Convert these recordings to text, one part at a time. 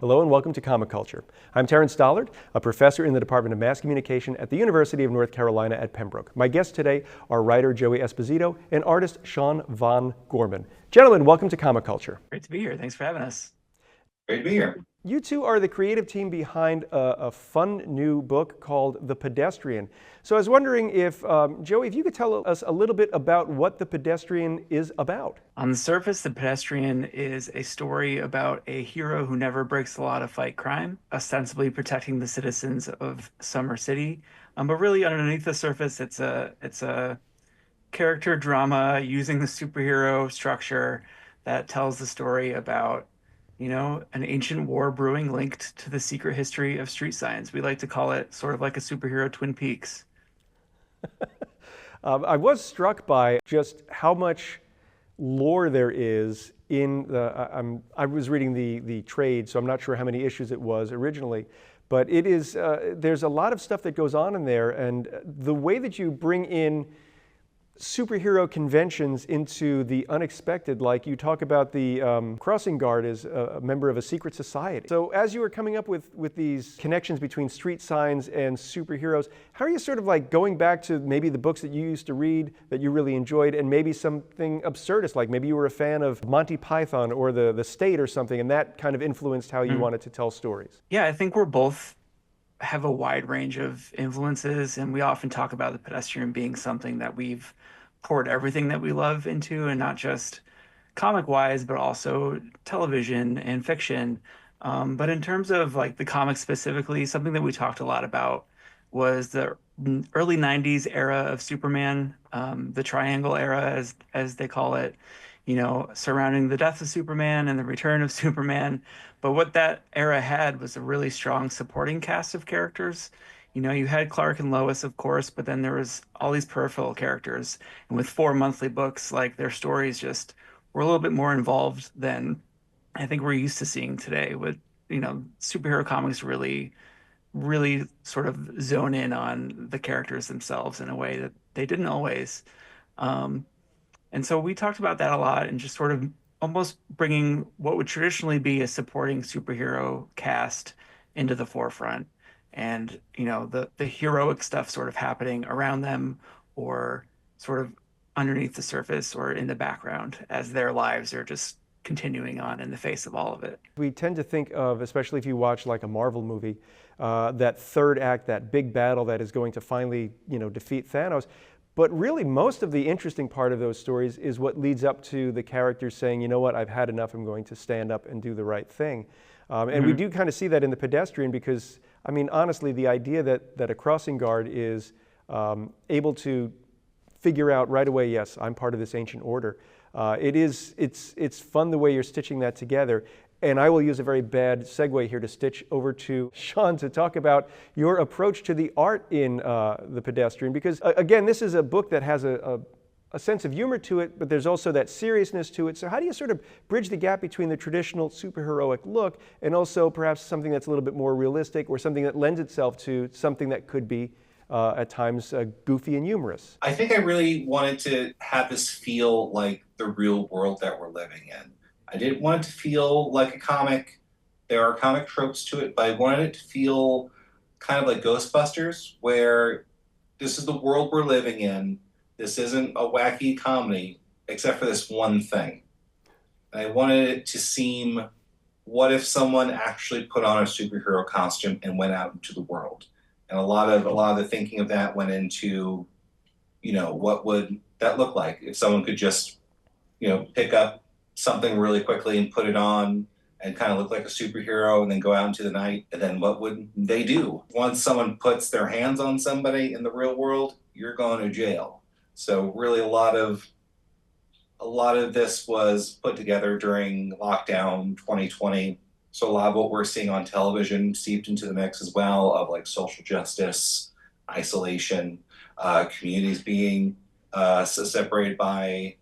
Hello and welcome to Comic Culture. I'm Terrence Dollard, a professor in the Department of Mass Communication at the University of North Carolina at Pembroke. My guests today are writer Joey Esposito and artist Sean Von Gorman. Gentlemen, welcome to Comic Culture. Great to be here. Thanks for having us. Great to be here. You two are the creative team behind a fun new book called The Pedestrian. So I was wondering if, Joey, if you could tell us a little bit about what The Pedestrian is about. On the surface, The Pedestrian is a story about a hero who never breaks the law to fight crime, ostensibly protecting the citizens of Summer City. But really underneath the surface, it's a character drama using the superhero structure that tells the story about an ancient war brewing linked to the secret history of street signs. We like to call it sort of like a superhero Twin Peaks. I was struck by just how much lore there is in the. I was reading the trade, so I'm not sure how many issues it was originally, but it is. There's a lot of stuff that goes on in there, and the way that you bring in superhero conventions into the unexpected, like you talk about the crossing guard is a member of a secret society. So as you were coming up with these connections between street signs and superheroes, how are you sort of like going back to maybe the books that you used to read that you really enjoyed and maybe something absurdist, like maybe you were a fan of Monty Python or the State or something, and that kind of influenced how you wanted to tell stories? Yeah, I think we're both have a wide range of influences, and we often talk about The Pedestrian being something that we've poured everything that we love into, and not just comic wise but also television and fiction. But in terms of like the comics specifically, something that we talked a lot about was the early 90s era of Superman, the triangle era as they call it, surrounding the death of Superman and the return of Superman. But what that era had was a really strong supporting cast of characters. You had Clark and Lois, of course, but then there was all these peripheral characters. And with 4 monthly books, like their stories just were a little bit more involved than I think we're used to seeing today. With, superhero comics really, really sort of zone in on the characters themselves in a way that they didn't always. And so we talked about that a lot, and just sort of almost bringing what would traditionally be a supporting superhero cast into the forefront. And, the heroic stuff sort of happening around them, or sort of underneath the surface or in the background as their lives are just continuing on in the face of all of it. We tend to think of, especially if you watch like a Marvel movie, that third act, that big battle that is going to finally, defeat Thanos. But really, most of the interesting part of those stories is what leads up to the characters saying, you know what, I've had enough, I'm going to stand up and do the right thing. And we do kind of see that in The Pedestrian because, honestly, the idea that a crossing guard is able to figure out right away, yes, I'm part of this ancient order. It's fun the way you're stitching that together. And I will use a very bad segue here to stitch over to Sean to talk about your approach to the art in The Pedestrian. Because, again, this is a book that has a sense of humor to it, but there's also that seriousness to it. So how do you sort of bridge the gap between the traditional superheroic look and also perhaps something that's a little bit more realistic, or something that lends itself to something that could be at times goofy and humorous? I think I really wanted to have this feel like the real world that we're living in. I didn't want it to feel like a comic. There are comic tropes to it, but I wanted it to feel kind of like Ghostbusters, where this is the world we're living in. This isn't a wacky comedy, except for this one thing. And I wanted it to seem, what if someone actually put on a superhero costume and went out into the world? And a lot of the thinking of that went into, what would that look like if someone could just, pick up something really quickly and put it on and kind of look like a superhero and then go out into the night, and then what would they do? Once someone puts their hands on somebody in the real world, you're going to jail. So really a lot of this was put together during lockdown 2020. So a lot of what we're seeing on television seeped into the mix as well, of like social justice, isolation, communities being separated by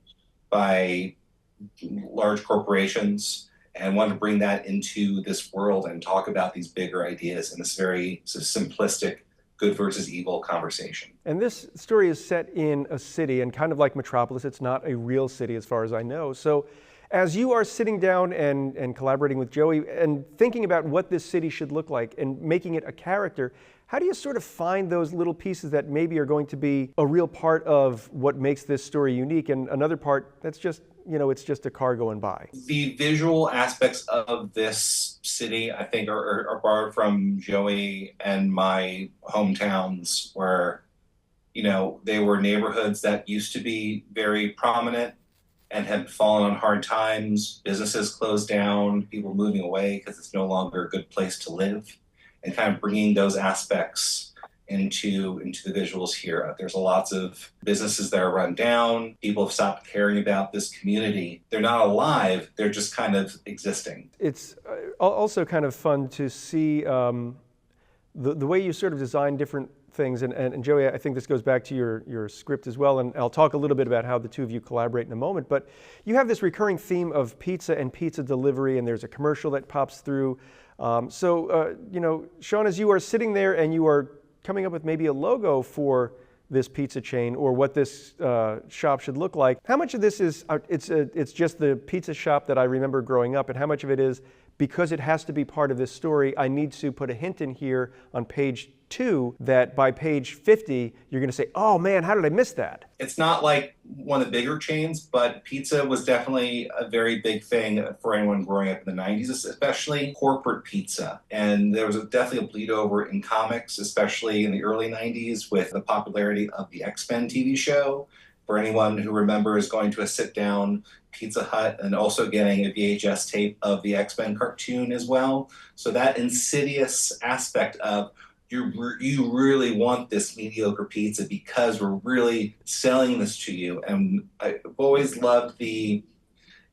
large corporations, and wanted to bring that into this world and talk about these bigger ideas in this very sort of simplistic good versus evil conversation. And this story is set in a city, and kind of like Metropolis, it's not a real city as far as I know. So As you are sitting down and collaborating with Joey and thinking about what this city should look like and making it a character, how do you sort of find those little pieces that maybe are going to be a real part of what makes this story unique, and another part that's just, it's just a car going by? The visual aspects of this city, I think, are borrowed from Joey and my hometowns, where, they were neighborhoods that used to be very prominent and had fallen on hard times. Businesses closed down, people moving away because it's no longer a good place to live, and kind of bringing those aspects into the visuals here. There's lots of businesses that are run down. People have stopped caring about this community. They're not alive, they're just kind of existing. It's also kind of fun to see the way you sort of design different things. And Joey, I think this goes back to your script as well, and I'll talk a little bit about how the two of you collaborate in a moment, but you have this recurring theme of pizza and pizza delivery, and there's a commercial that pops through. Sean, as you are sitting there and you are coming up with maybe a logo for this pizza chain or what this shop should look like, how much of this is, it's just the pizza shop that I remember growing up, and how much of it is, because it has to be part of this story, I need to put a hint in here on page 2 that by page 50, you're going to say, oh man, how did I miss that? It's not like one of the bigger chains, but pizza was definitely a very big thing for anyone growing up in the 90s, especially corporate pizza. And there was definitely a bleed over in comics, especially in the early 90s with the popularity of the X-Men TV show. For anyone who remembers going to a sit-down Pizza Hut and also getting a VHS tape of the X-Men cartoon as well. So that insidious aspect of you really want this mediocre pizza because we're really selling this to you. And I've always loved the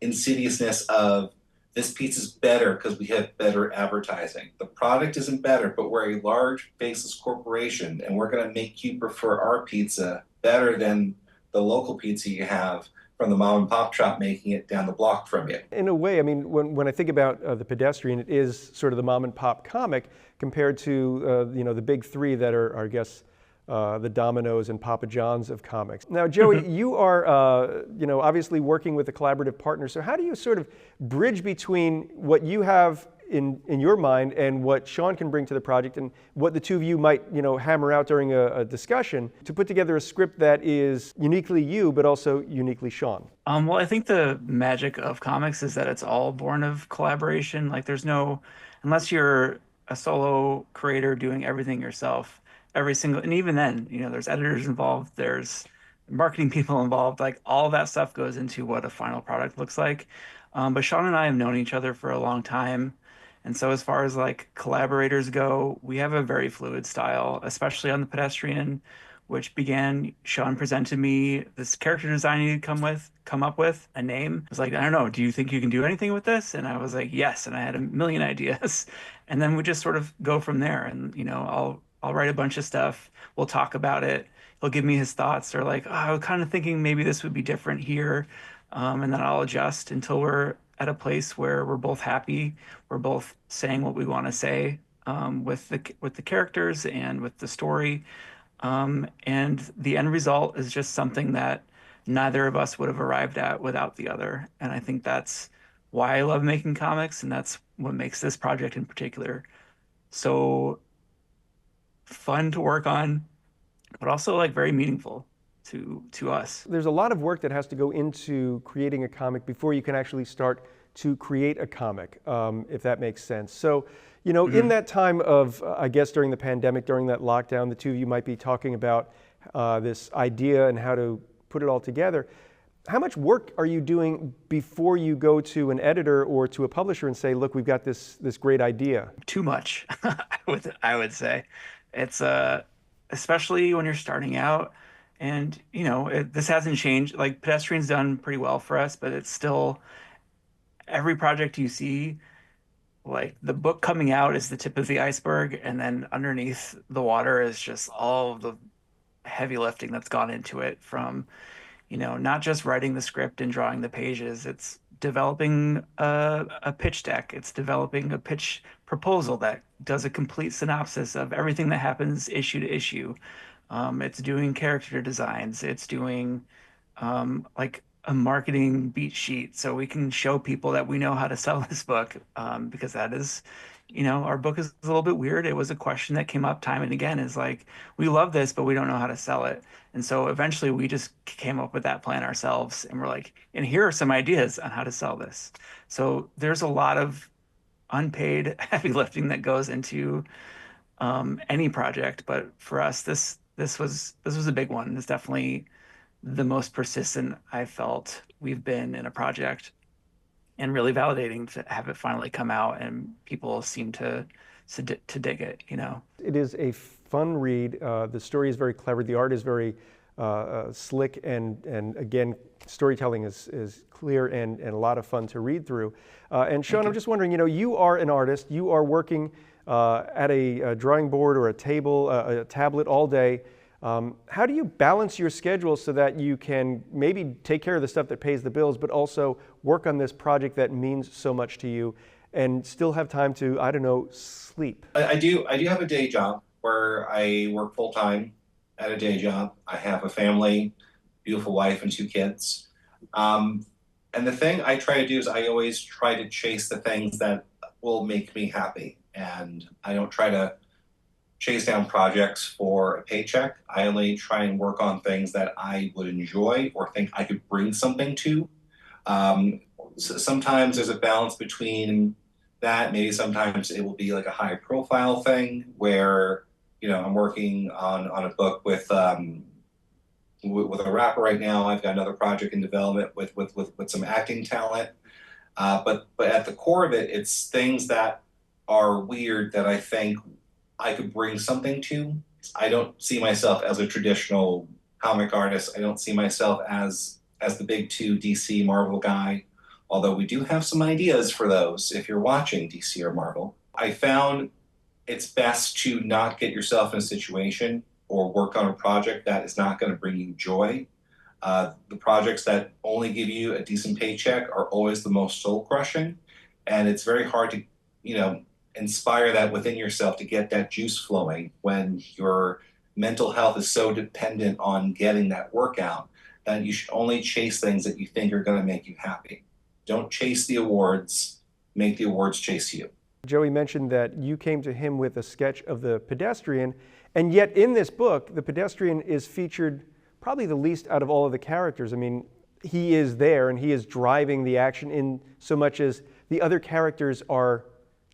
insidiousness of this pizza's better because we have better advertising. The product isn't better, but we're a large faceless corporation and we're going to make you prefer our pizza better than the local pizza you have from the mom and pop shop making it down the block from you. In a way, I mean, when I think about the Pedestrian, it is sort of the mom and pop comic compared to the big three that are, I guess, the Domino's and Papa John's of comics. Now, Joey, you are, obviously working with a collaborative partner. So how do you sort of bridge between what you have in your mind and what Sean can bring to the project, and what the two of you might, hammer out during a discussion to put together a script that is uniquely you, but also uniquely Sean? Well, I think the magic of comics is that it's all born of collaboration. Like unless you're a solo creator doing everything yourself, and even then, there's editors involved, there's marketing people involved, like all that stuff goes into what a final product looks like. But Sean and I have known each other for a long time. And so as far as like collaborators go, we have a very fluid style, especially on the Pedestrian, which began, Sean presented me this character design he had come up with a name. I was like, I don't know, do you think you can do anything with this? And I was like, yes. And I had a million ideas. And then we just sort of go from there. And, I'll write a bunch of stuff. We'll talk about it. He'll give me his thoughts. Or like, oh, I was kind of thinking maybe this would be different here. And then I'll adjust until we're at a place where we're both happy. We're both saying what we want to say with the characters and with the story. And the end result is just something that neither of us would have arrived at without the other. And I think that's why I love making comics, and that's what makes this project in particular so fun to work on, but also like very meaningful to us. There's a lot of work that has to go into creating a comic before you can actually start to create a comic, if that makes sense. So, in that time of, I guess during the pandemic, during that lockdown, the two of you might be talking about this idea and how to put it all together. How much work are you doing before you go to an editor or to a publisher and say, look, we've got this great idea? Too much, I would say. It's especially when you're starting out. And, this hasn't changed. Like, Pedestrian's done pretty well for us, but it's still, every project you see, like, the book coming out is the tip of the iceberg, and then underneath the water is just all of the heavy lifting that's gone into it, from, not just writing the script and drawing the pages. It's developing a pitch deck. It's developing a pitch proposal that does a complete synopsis of everything that happens issue to issue. It's doing character designs. It's doing like a marketing beat sheet so we can show people that we know how to sell this book, because that is, our book is a little bit weird. It was a question that came up time and again, is like, we love this, but we don't know how to sell it. And so eventually we just came up with that plan ourselves, and we're like, and here are some ideas on how to sell this. So there's a lot of unpaid heavy lifting that goes into any project, but for us, this was a big one. It's definitely the most persistent I felt we've been in a project, and really validating to have it finally come out and people seem to dig it. It is a fun read. The story is very clever. The art is very slick, and again, storytelling is clear and a lot of fun to read through. And Sean, I'm just wondering, you are an artist. You are working at a drawing board or a table, a tablet all day. How do you balance your schedule so that you can maybe take care of the stuff that pays the bills, but also work on this project that means so much to you, and still have time to, I don't know, sleep? I do have a day job where I work full time at a day job. I have a family, beautiful wife, and 2 kids. And the thing I try to do is I always try to chase the things that will make me happy. And I don't try to chase down projects for a paycheck. I only try and work on things that I would enjoy or think I could bring something to. So sometimes there's a balance between that. Maybe sometimes it will be like a high profile thing where, I'm working on a book with a rapper right now. I've got another project in development with some acting talent. But at the core of it, it's things that are weird that I think I could bring something to. I don't see myself as a traditional comic artist. I don't see myself as the big 2 DC Marvel guy, although we do have some ideas for those if you're watching DC or Marvel. I found it's best to not get yourself in a situation or work on a project that is not going to bring you joy. The projects that only give you a decent paycheck are always the most soul-crushing, and it's very hard to, inspire that within yourself to get that juice flowing when your mental health is so dependent on getting that workout that you should only chase things that you think are going to make you happy. Don't chase the awards, make the awards chase you. Joey mentioned that you came to him with a sketch of the Pedestrian, and yet in this book, the Pedestrian is featured probably the least out of all of the characters. I mean, he is there and he is driving the action in so much as the other characters are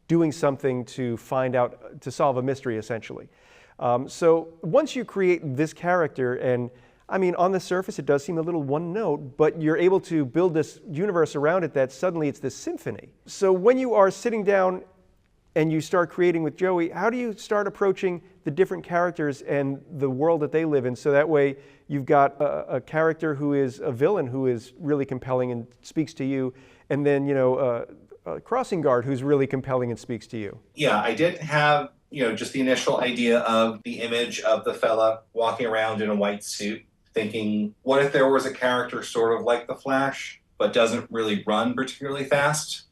doing something to find out, to solve a mystery, essentially. So once you create this character, and I mean, on the surface, it does seem a little one note, but you're able to build this universe around it that suddenly it's this symphony. So when you are sitting down and you start creating with Joey, how do you start approaching the different characters and the world that they live in? So that way you've got a character who is a villain who is really compelling and speaks to you, and then, a crossing guard who's really compelling and speaks to you. Yeah, I did have, just the initial idea of the image of the fella walking around in a white suit, thinking, what if there was a character sort of like the Flash, but doesn't really run particularly fast?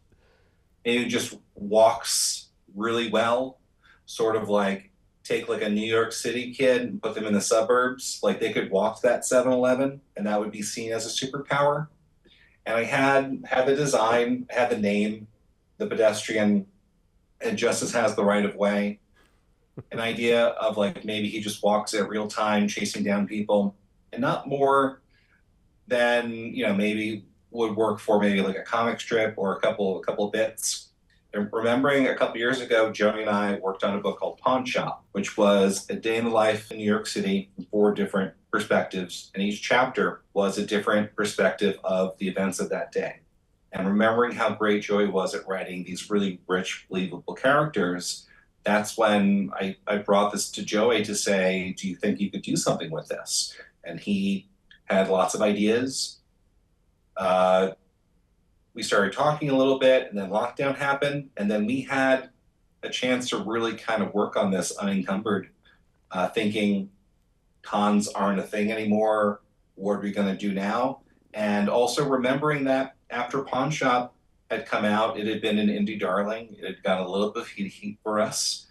Maybe just walks really well, sort of like take like a New York City kid and put them in the suburbs. Like they could walk to that 7-Eleven and that would be seen as a superpower. And I had the design, had the name, the Pedestrian, and Justice Has the Right of Way. An idea of like maybe he just walks at real time, chasing down people, and not more than maybe would work for maybe like a comic strip or a couple of bits. And remembering a couple years ago, Joey and I worked on a book called Pawn Shop, which was a day in the life in New York City from 4 different perspectives, and each chapter was a different perspective of the events of that day. And remembering how great Joey was at writing these really rich, believable characters, that's when I brought this to Joey to say, do you think you could do something with this? And he had lots of ideas. We started talking a little bit, and then lockdown happened, and then we had a chance to really kind of work on this unencumbered, thinking cons aren't a thing anymore. What are we going to do now? And also remembering that after Pawn Shop had come out, it had been an indie darling. It had got a little bit of heat for us,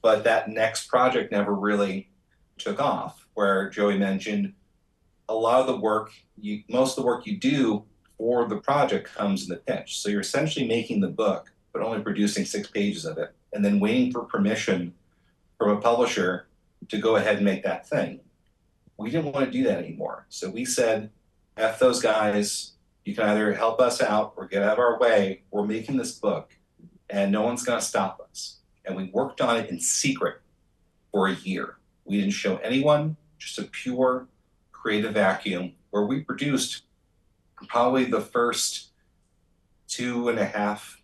but that next project never really took off, where Joey mentioned, a lot of the work, most of the work you do for the project comes in the pitch. So you're essentially making the book, but only producing 6 pages of it, and then waiting for permission from a publisher to go ahead and make that thing. We didn't want to do that anymore. So we said, F those guys, you can either help us out or get out of our way. We're making this book and no one's going to stop us. And we worked on it in secret for a year. We didn't show anyone, just a pure creative vacuum where we produced probably the first 2.5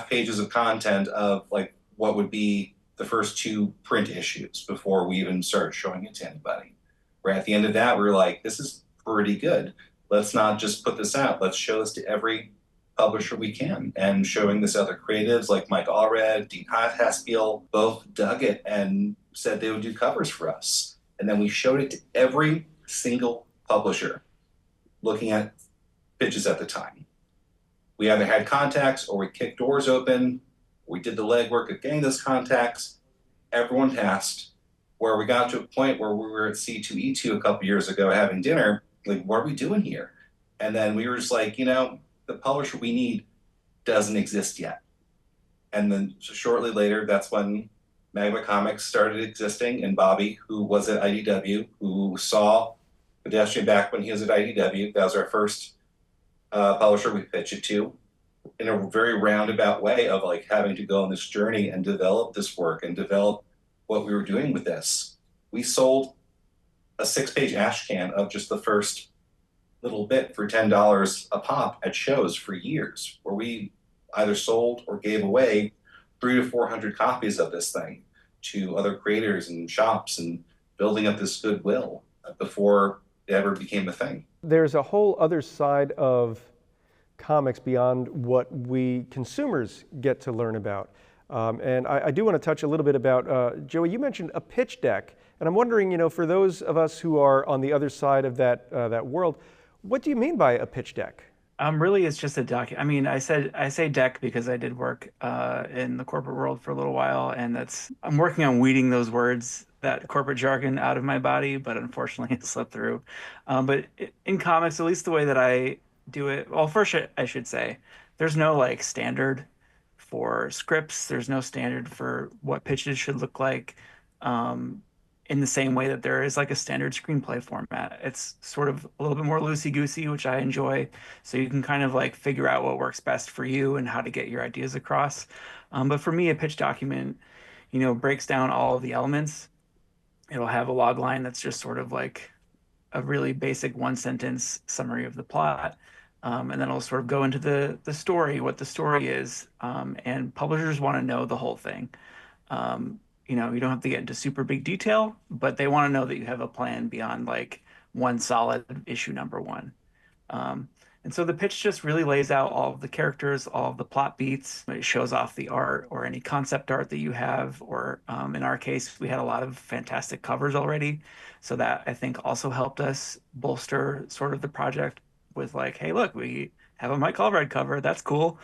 pages of content of like what would be the first 2 print issues before we even started showing it to anybody. Where at the end of that, we were like, this is pretty good. Let's not just put this out. Let's show this to every publisher we can. And showing this to other creatives like Mike Allred, Dean Haspiel, both dug it and said they would do covers for us. And then we showed it to every single publisher looking at pitches at the time. We either had contacts or we kicked doors open. We did the legwork of getting those contacts. Everyone passed. Where we got to a point where we were at C2E2 a couple years ago having dinner, like, what are we doing here? And then we were just like, the publisher we need doesn't exist yet. And then shortly later, that's when Magma Comics started existing, and Bobby, who was at IDW, who saw Pedestrian back when he was at IDW, that was our first publisher we pitched it to, in a very roundabout way of like having to go on this journey and develop this work and develop what we were doing with this. We sold a 6-page ash can of just the first little bit for $10 a pop at shows for years, where we either sold or gave away 300 to 400 copies of this thing to other creators and shops, and building up this goodwill before it ever became a thing. There's a whole other side of comics beyond what we consumers get to learn about. And I do want to touch a little bit about, Joey, you mentioned a pitch deck. And I'm wondering, for those of us who are on the other side of that world, what do you mean by a pitch deck? Really, it's just a doc. I mean, I say deck because I did work in the corporate world for a little while, and I'm working on weeding those words, that corporate jargon, out of my body, but unfortunately it slipped through. But in comics, at least the way that I do it, well, first I should say, there's no like standard for scripts. There's no standard for what pitches should look like. In the same way that there is like a standard screenplay format. It's sort of a little bit more loosey-goosey, which I enjoy. So you can kind of like figure out what works best for you and how to get your ideas across. But for me, a pitch document, breaks down all of the elements. It'll have a log line that's just sort of like a really basic 1-sentence summary of the plot. And then it'll sort of go into the story, what the story is. And publishers want to know the whole thing. You don't have to get into super big detail, but they want to know that you have a plan beyond like one solid issue number 1. And so the pitch just really lays out all of the characters, all of the plot beats. It shows off the art or any concept art that you have, or in our case, we had a lot of fantastic covers already. So that I think also helped us bolster sort of the project with like, hey, look, we have a Mike Allred cover. That's cool.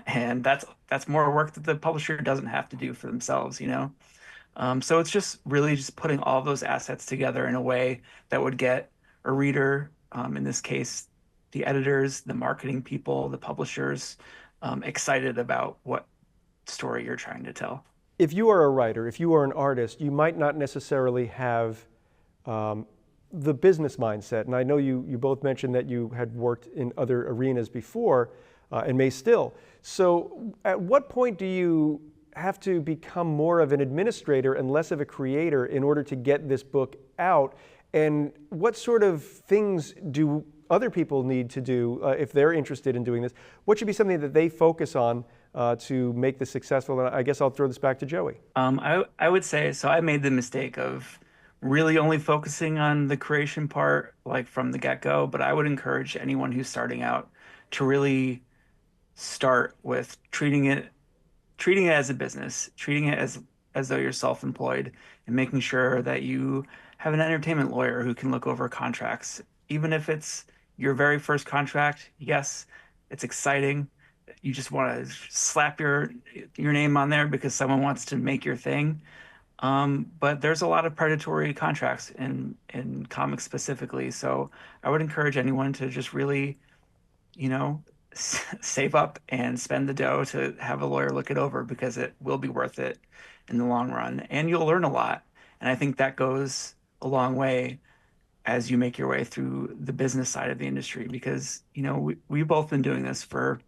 And that's more work that the publisher doesn't have to do for themselves, So it's just really just putting all those assets together in a way that would get a reader, in this case, the editors, the marketing people, the publishers, excited about what story you're trying to tell. If you are a writer, if you are an artist, you might not necessarily have the business mindset. And I know you both mentioned that you had worked in other arenas before, and may still. So at what point do you have to become more of an administrator and less of a creator in order to get this book out? And what sort of things do other people need to do if they're interested in doing this? What should be something that they focus on to make this successful? And I guess I'll throw this back to Joey. I would say, so I made the mistake of really only focusing on the creation part, like from the get-go, but I would encourage anyone who's starting out to really start with treating it as a business, treating it as though you're self-employed, and making sure that you have an entertainment lawyer who can look over contracts. Even if it's your very first contract, yes, it's exciting. You just want to slap your name on there because someone wants to make your thing. But there's a lot of predatory contracts in comics specifically. So I would encourage anyone to just really, you know, save up and spend the dough to have a lawyer look it over because it will be worth it in the long run. And you'll learn a lot. And I think that goes a long way as you make your way through the business side of the industry because, we've both been doing this for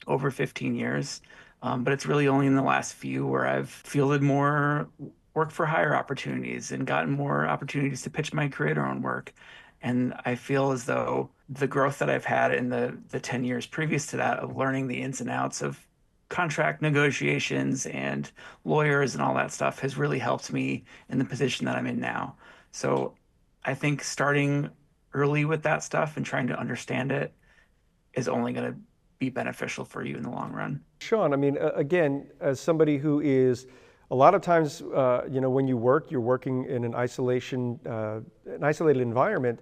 over 15 years. But it's really only in the last few where I've fielded more work for hire opportunities and gotten more opportunities to pitch my creator own work. And I feel as though the growth that I've had in the 10 years previous to that of learning the ins and outs of contract negotiations and lawyers and all that stuff has really helped me in the position that I'm in now. So I think starting early with that stuff and trying to understand it is only going to be beneficial for you in the long run. Sean, I mean, again, as somebody who is a lot of times, when you work, you're working in an isolated environment.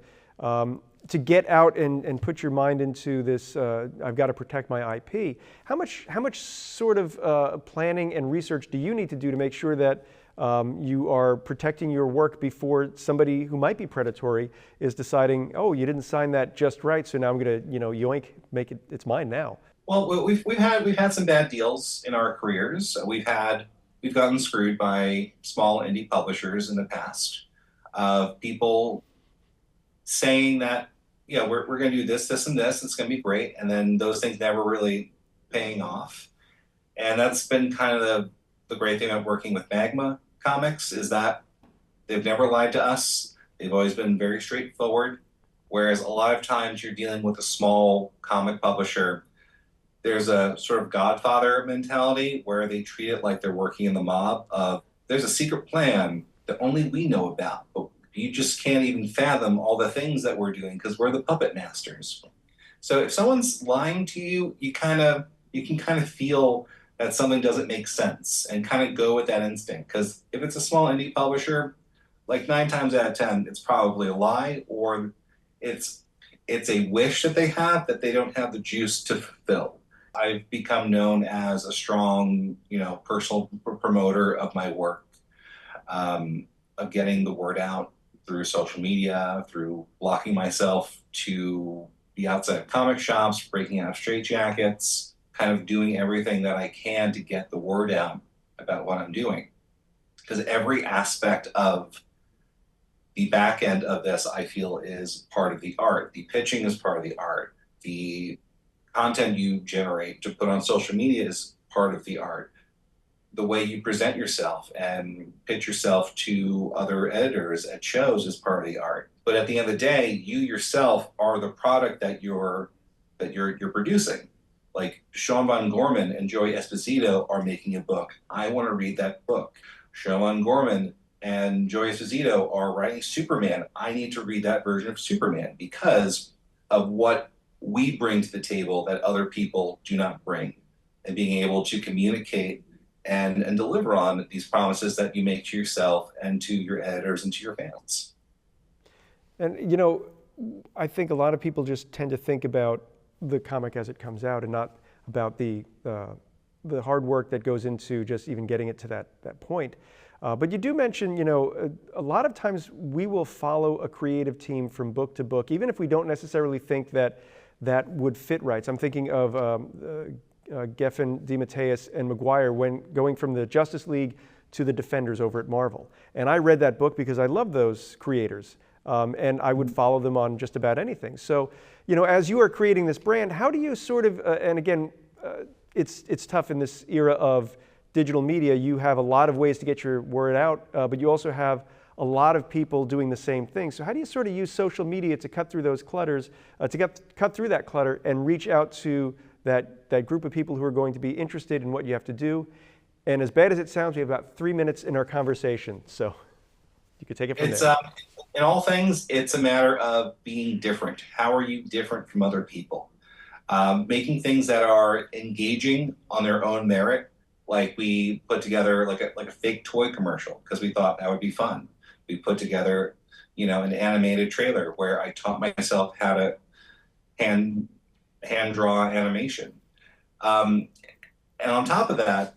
To get out and put your mind into this, I've got to protect my IP. How much sort of planning and research do you need to do to make sure that you are protecting your work before somebody who might be predatory is deciding, oh, you didn't sign that just right, so now I'm going to, yoink, make it, it's mine now. Well, we've had some bad deals in our careers. We've gotten screwed by small indie publishers in the past. People saying that, we're going to do this, this, and this. It's going to be great, and then those things never really paying off. And that's been kind of the great thing of working with Magma Comics is that they've never lied to us. They've always been very straightforward. Whereas a lot of times you're dealing with a small comic publisher, there's a sort of Godfather mentality where they treat it like they're working in the mob of there's a secret plan that only we know about, but you just can't even fathom all the things that we're doing because we're the puppet masters. So if someone's lying to you, you can kind of feel that something doesn't make sense and kind of go with that instinct. Because if it's a small indie publisher, like 9 times out of 10, it's probably a lie or it's a wish that they have that they don't have the juice to fulfill. I've become known as a strong, personal promoter of my work, of getting the word out through social media, through blocking myself to be outside of comic shops, breaking out of straitjackets, kind of doing everything that I can to get the word out about what I'm doing. Because every aspect of the back end of this, I feel, is part of the art. The pitching is part of the art. The content you generate to put on social media is part of the art. The way you present yourself and pitch yourself to other editors at shows is part of the art. But at the end of the day, you yourself are the product that you're producing. Like Sean Von Gorman and Joey Esposito are making a book. I want to read that book. Sean Von Gorman and Joey Esposito are writing Superman. I need to read that version of Superman because of what we bring to the table that other people do not bring, and being able to communicate and deliver on these promises that you make to yourself and to your editors and to your fans. And, I think a lot of people just tend to think about the comic as it comes out and not about the hard work that goes into just even getting it to that point. But you do mention, a lot of times we will follow a creative team from book to book, even if we don't necessarily think that would fit right. So I'm thinking of Geffen, DeMatteis, and Maguire when going from the Justice League to the Defenders over at Marvel. And I read that book because I love those creators, and I would follow them on just about anything. So, as you are creating this brand, how do you sort of, and again, it's tough in this era of digital media. You have a lot of ways to get your word out, but you also have a lot of people doing the same thing. So how do you sort of use social media to cut through those clutters, cut through that clutter and reach out to that group of people who are going to be interested in what you have to do? And as bad as it sounds, we have about 3 minutes in our conversation, so you could take it from there. In all things, it's a matter of being different. How are you different from other people? Making things that are engaging on their own merit, like we put together like a fake toy commercial because we thought that would be fun. We put together, an animated trailer where I taught myself how to hand draw animation. And on top of that,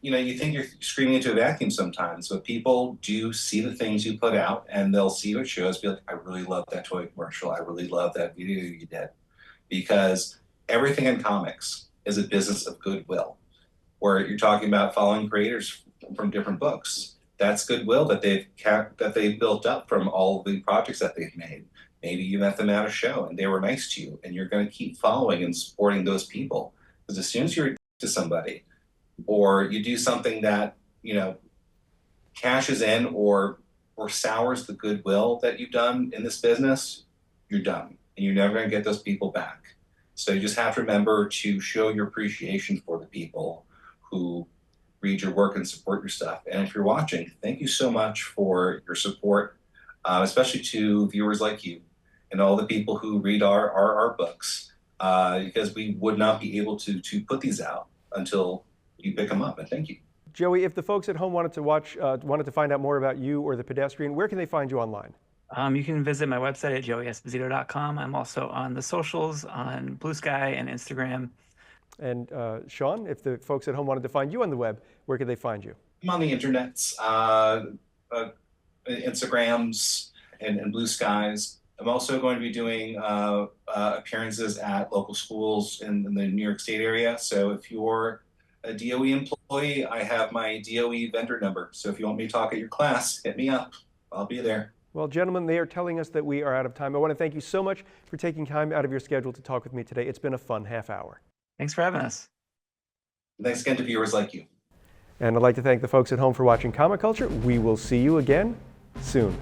you think you're screaming into a vacuum sometimes, but people do see the things you put out and they'll see what shows, be like, I really love that toy commercial. I really love that video you did. Because everything in comics is a business of goodwill, where you're talking about following creators from different books. That's goodwill that they've built up from all of the projects that they've made. Maybe you met them at a show and they were nice to you, and you're going to keep following and supporting those people. Because as soon as you're to somebody, or you do something that cashes in or sours the goodwill that you've done in this business, you're done, and you're never going to get those people back. So you just have to remember to show your appreciation for the people who read your work and support your stuff. And if you're watching, thank you so much for your support, especially to viewers like you and all the people who read our books, because we would not be able to put these out until you pick them up. And thank you. Joey, if the folks at home wanted to find out more about you or the Pedestrian, where can they find you online? You can visit my website at joeyesposito.com. I'm also on the socials on Blue Sky and Instagram. And Sean, if the folks at home wanted to find you on the web, where could they find you? I'm on the internets, Instagrams and Blue Skies. I'm also going to be doing appearances at local schools in the New York State area. So if you're a DOE employee, I have my DOE vendor number. So if you want me to talk at your class, hit me up. I'll be there. Well, gentlemen, they are telling us that we are out of time. I want to thank you so much for taking time out of your schedule to talk with me today. It's been a fun half hour. Thanks for having us. Thanks again to viewers like you. And I'd like to thank the folks at home for watching Comic Culture. We will see you again soon.